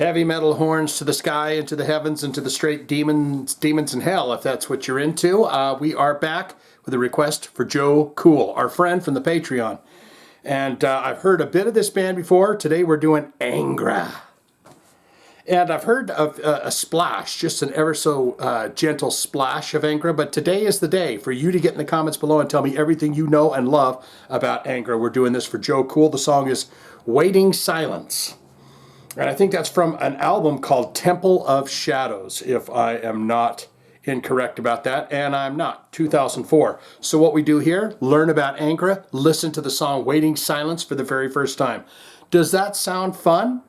Heavy metal horns to the sky, into the heavens, into the straight demons in hell, if that's what you're into. We are back with a request for Joe Cool, our friend from the Patreon. And I've heard a bit of this band before. Today we're doing Angra. And I've heard of a splash, just an ever so gentle splash of Angra, but today is the day for you to get in the comments below and tell me everything you know and love about Angra. We're doing this for Joe Cool. The song is Waiting Silence. And I think that's from an album called Temple of Shadows, if I am not incorrect about that, and I'm not, 2004. So what we do here, learn about Angra, listen to the song Waiting Silence for the very first time. Does that sound fun?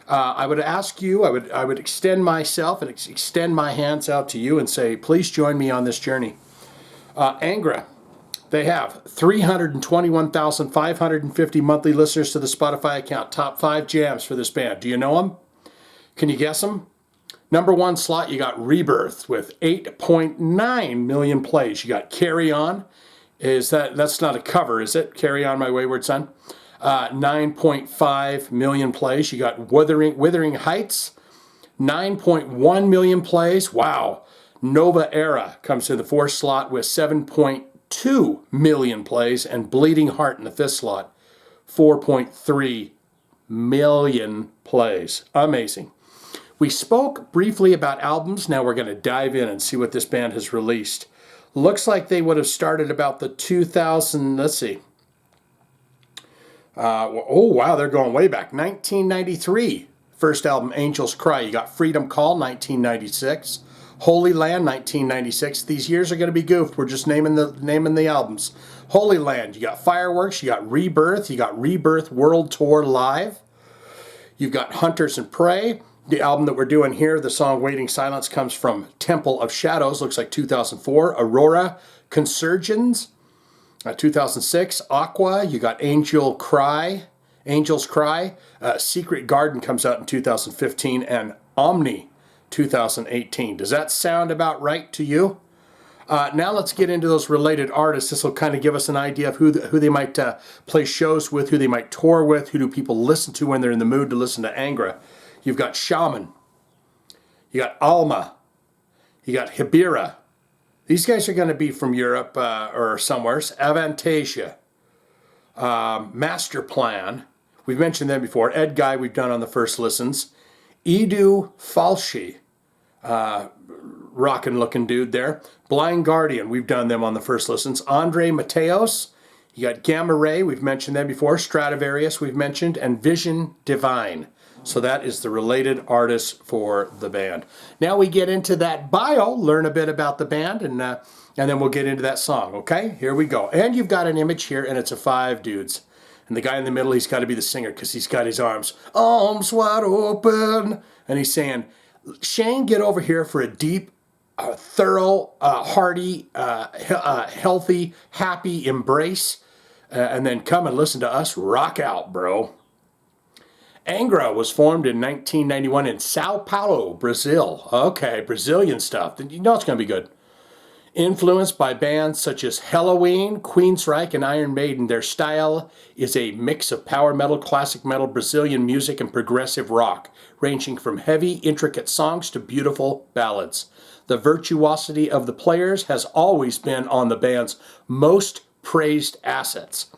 I would ask you, I would extend myself and extend my hands out to you and say, please join me on this journey. Angra. They have 321,550 monthly listeners to the Spotify account. Top 5 jams for this band. Do you know them? Can you guess them? Number 1 slot, you got Rebirth with 8.9 million plays. You got Carry On. That's not a cover, is it? Carry On, My Wayward Son. 9.5 million plays. You got Withering Heights. 9.1 million plays. Wow. Nova Era comes to the 4th slot with 7.2 million plays, and Bleeding Heart in the 5th slot, 4.3 million plays. Amazing. We spoke briefly about albums. Now we're going to dive in and see what this band has released. Looks like they would have started about the 2000, let's see. Oh, wow, they're going way back. 1993, first album, Angels Cry. You got Freedom Call, 1996. Holy Land, 1996. These years are going to be goofed. We're just naming the albums. Holy Land, you got Fireworks, you got Rebirth World Tour Live. You've got Hunters and Prey. The album that we're doing here, the song Waiting Silence, comes from Temple of Shadows, looks like 2004. Aurora Consurgens, 2006. Aqua, you got Angels Cry. Secret Garden comes out in 2015, and Omni, 2018. Does that sound about right to you? Now let's get into those related artists. This will kind of give us an idea of who they might play shows with, who they might tour with, who do people listen to when they're in the mood to listen to Angra. You've got Shaman. You got Alma. You got Hibira. These guys are going to be from Europe or somewhere. Avantasia. Master Plan. We've mentioned them before. Ed Guy we've done on the first listens. Edu Falshi. Rockin' looking dude there. Blind Guardian, we've done them on the first listens. Andre Matos, you got Gamma Ray, we've mentioned them before. Stradivarius, we've mentioned, and Vision Divine. So that is the related artist for the band. Now we get into that bio, learn a bit about the band, and then we'll get into that song, okay? Here we go. And you've got an image here, and it's of 5 dudes. And the guy in the middle, he's got to be the singer because he's got his arms wide open. And he's saying, Shane, get over here for a deep, thorough, hearty, healthy, happy embrace. And then come and listen to us rock out, bro. Angra was formed in 1991 in Sao Paulo, Brazil. Okay, Brazilian stuff. You know it's going to be good. Influenced by bands such as Halloween, Queensryche, and Iron Maiden, their style is a mix of power metal, classic metal, Brazilian music, and progressive rock, ranging from heavy, intricate songs to beautiful ballads. The virtuosity of the players has always been on the band's most praised assets.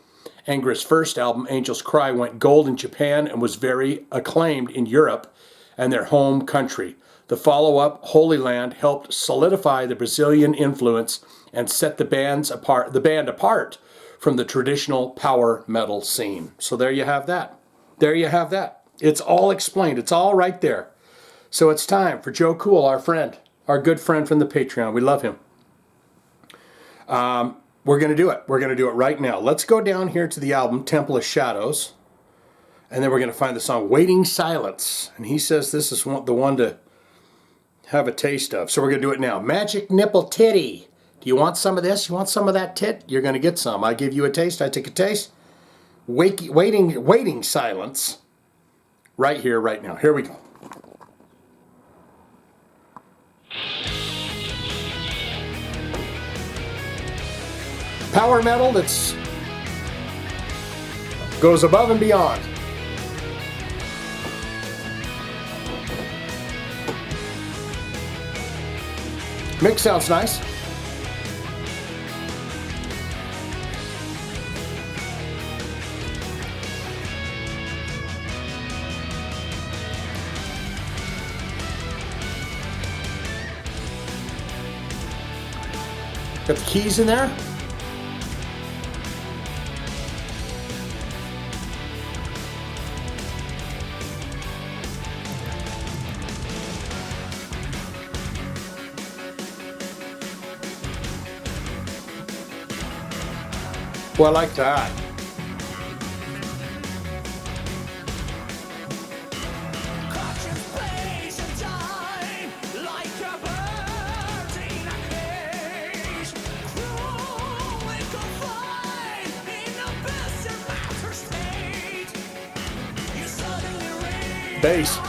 Angra's first album, Angels Cry, went gold in Japan and was very acclaimed in Europe and their home country. The follow-up, Holy Land, helped solidify the Brazilian influence and set the band apart from the traditional power metal scene. So there you have that. There you have that. It's all explained. It's all right there. So it's time for Joe Cool, our friend, our good friend from the Patreon. We love him. We're going to do it. We're going to do it right now. Let's go down here to the album, Temple of Shadows, and then we're going to find the song Waiting Silence. And he says this is the one to have a taste of. So we're going to do it now. Magic Nipple Titty. Do you want some of this? You want some of that tit? You're going to get some. I give you a taste. I take a taste. Waiting Silence. Right here, right now. Here we go. Power metal that's goes above and beyond. Mix sounds nice. Got the keys in there. Well, I like that. Bass.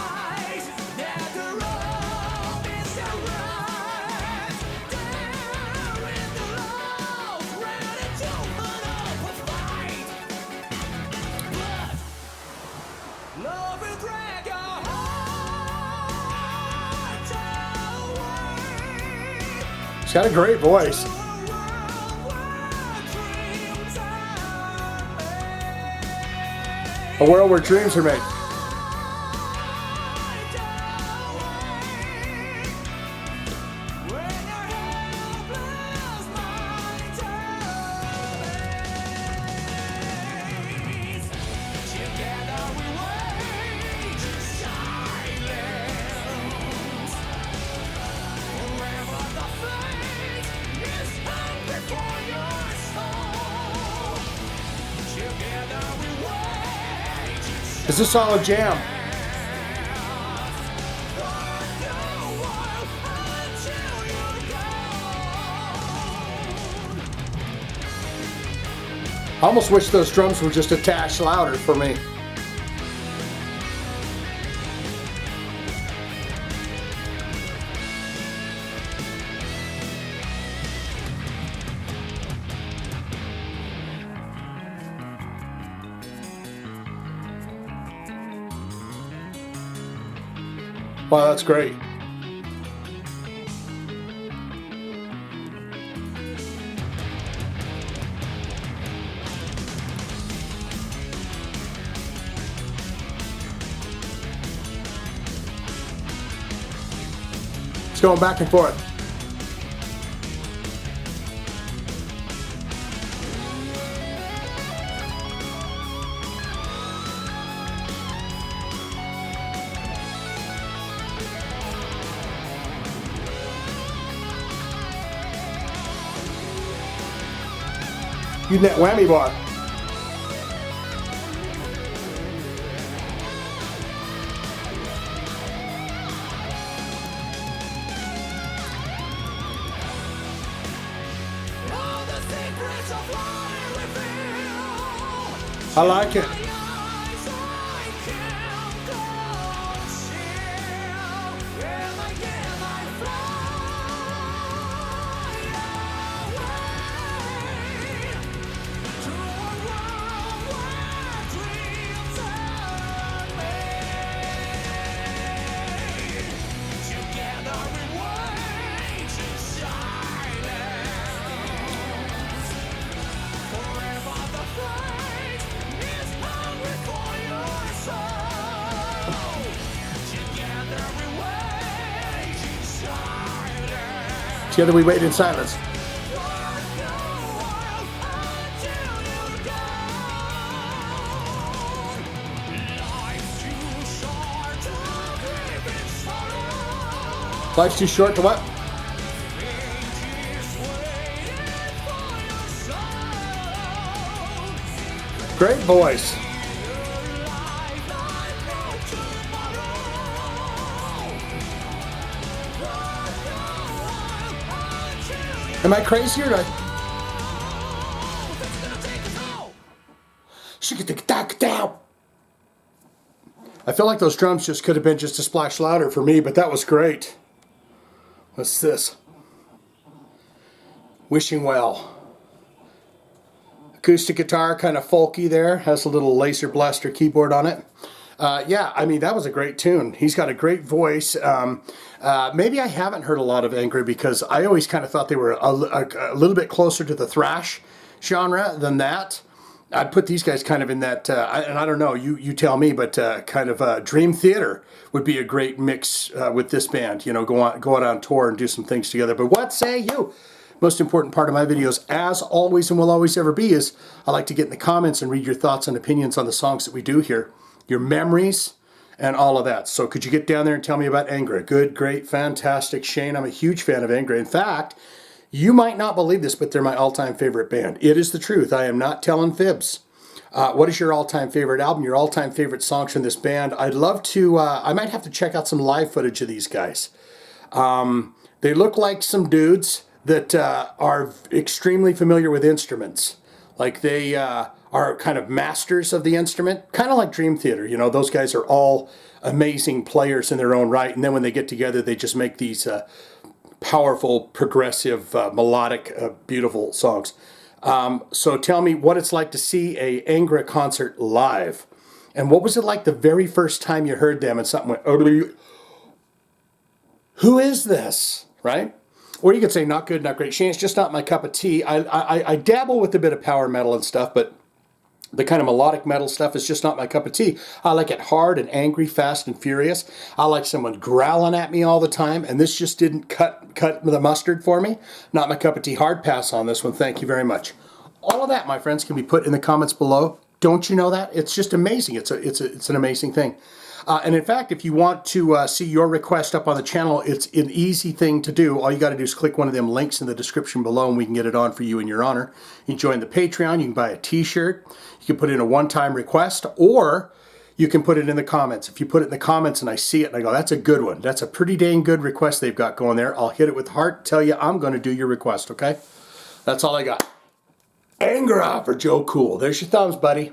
She's got a great voice. A world where dreams are made. It's a solid jam. I almost wish those drums were just attached louder for me. Wow, that's great. It's going back and forth. Using that whammy bar. I like it. Together we wait in silence. Life's too short to what? Great voice. Am I crazy or not? I feel like those drums just could have been just a splash louder for me, but that was great. What's this? Wishing Well. Acoustic guitar, kind of folky there. Has a little laser blaster keyboard on it. Yeah, I mean, that was a great tune. He's got a great voice. Maybe I haven't heard a lot of Angra because I always kind of thought they were a little bit closer to the thrash genre than that. I'd put these guys kind of in that, and I don't know, you tell me, but kind of Dream Theater would be a great mix with this band. You know, go out on tour and do some things together. But what say you? Most important part of my videos, as always and will always ever be, is I like to get in the comments and read your thoughts and opinions on the songs that we do here, your memories, and all of that. So could you get down there and tell me about Angra? Good, great, fantastic. Shane, I'm a huge fan of Angra. In fact, you might not believe this, but they're my all-time favorite band. It is the truth. I am not telling fibs. What is your all-time favorite album, your all-time favorite songs from this band? I'd love to, I might have to check out some live footage of these guys. They look like some dudes that are extremely familiar with instruments. Like they are kind of masters of the instrument, kind of like Dream Theater. You know, those guys are all amazing players in their own right. And then when they get together, they just make these powerful, progressive, melodic, beautiful songs. So tell me what it's like to see a Angra concert live. And what was it like the very first time you heard them and something went, oh, who is this, right? Or you could say, not good, not great. Shane, it's just not my cup of tea. I dabble with a bit of power metal and stuff, but the kind of melodic metal stuff is just not my cup of tea. I like it hard and angry, fast and furious. I like someone growling at me all the time, and this just didn't cut the mustard for me. Not my cup of tea. Hard pass on this one. Thank you very much. All of that, my friends, can be put in the comments below. Don't you know that? It's just amazing. It's an amazing thing. And in fact, if you want to see your request up on the channel, it's an easy thing to do. All you got to do is click one of them links in the description below and we can get it on for you in your honor. You can join the Patreon, you can buy a t-shirt, you can put in a one-time request, or you can put it in the comments. If you put it in the comments and I see it and I go, that's a good one. That's a pretty dang good request they've got going there. I'll hit it with the heart, tell you I'm going to do your request, okay? That's all I got. Angra for Joe Cool. There's your thumbs, buddy.